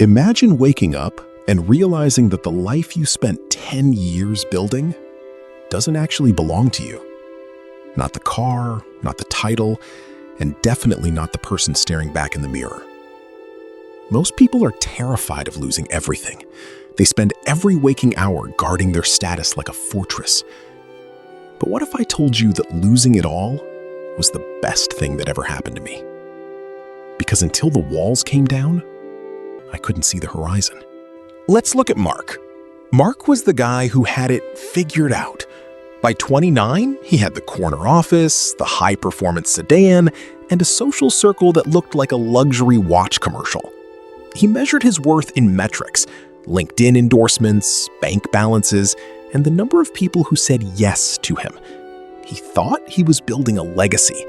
Imagine waking up and realizing that the life you spent 10 years building doesn't actually belong to you. Not the car, not the title, and definitely not the person staring back in the mirror. Most people are terrified of losing everything. They spend every waking hour guarding their status like a fortress. But what if I told you that losing it all was the best thing that ever happened to me? Because until the walls came down, I couldn't see the horizon. Let's look at Mark. Mark was the guy who had it figured out. By 29, he had the corner office, the high-performance sedan, and a social circle that looked like a luxury watch commercial. He measured his worth in metrics: LinkedIn endorsements, bank balances, and the number of people who said yes to him. He thought he was building a legacy,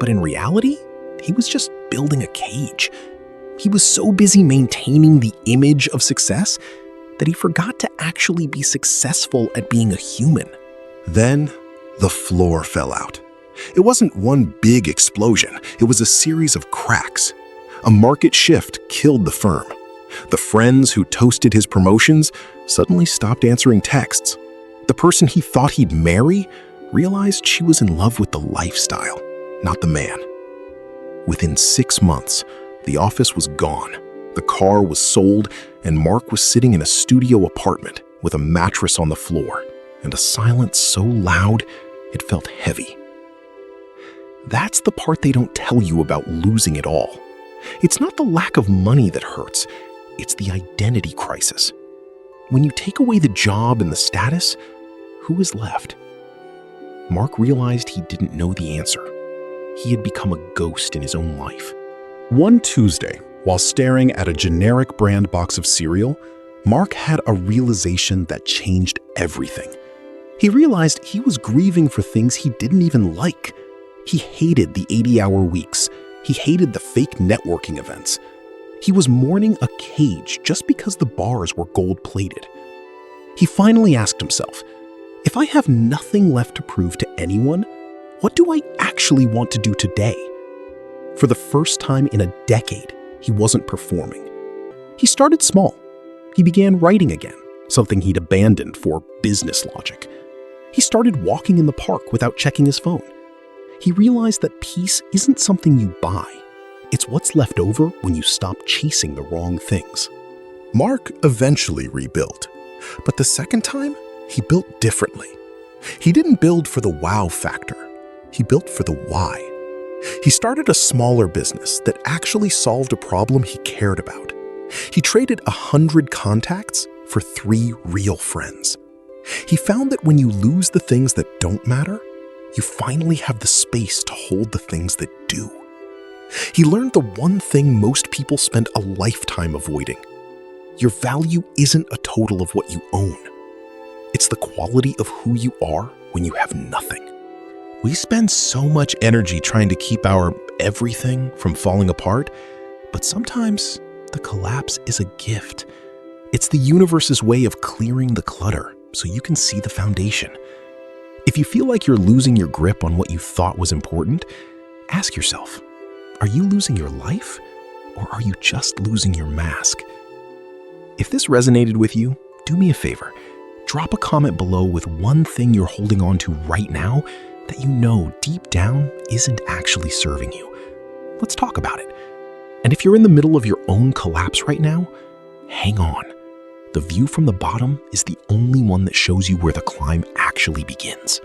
but in reality, he was just building a cage. He was so busy maintaining the image of success that he forgot to actually be successful at being a human. Then, the floor fell out. It wasn't one big explosion, it was a series of cracks. A market shift killed the firm. The friends who toasted his promotions suddenly stopped answering texts. The person he thought he'd marry realized she was in love with the lifestyle, not the man. Within 6 months, the office was gone, the car was sold, and Mark was sitting in a studio apartment with a mattress on the floor and a silence so loud it felt heavy. That's the part they don't tell you about losing it all. It's not the lack of money that hurts, it's the identity crisis. When you take away the job and the status, who is left? Mark realized he didn't know the answer. He had become a ghost in his own life. One Tuesday, while staring at a generic brand box of cereal, Mark had a realization that changed everything. He realized he was grieving for things he didn't even like. He hated the 80-hour weeks. He hated the fake networking events. He was mourning a cage just because the bars were gold-plated. He finally asked himself, if I have nothing left to prove to anyone, what do I actually want to do today? For the first time in a decade, he wasn't performing. He started small. He began writing again, something he'd abandoned for business logic. He started walking in the park without checking his phone. He realized that peace isn't something you buy. It's what's left over when you stop chasing the wrong things. Mark eventually rebuilt, but the second time, he built differently. He didn't build for the wow factor. He built for the why. He started a smaller business that actually solved a problem he cared about. He traded 100 contacts for 3 real friends. He found that when you lose the things that don't matter, you finally have the space to hold the things that do. He learned the one thing most people spend a lifetime avoiding. Your value isn't a total of what you own. It's the quality of who you are when you have nothing. We spend so much energy trying to keep our everything from falling apart, but sometimes the collapse is a gift. It's the universe's way of clearing the clutter so you can see the foundation. If you feel like you're losing your grip on what you thought was important, ask yourself, are you losing your life or are you just losing your mask? If this resonated with you, do me a favor. Drop a comment below with one thing you're holding on to right now that you know deep down isn't actually serving you. Let's talk about it. And if you're in the middle of your own collapse right now, hang on. The view from the bottom is the only one that shows you where the climb actually begins.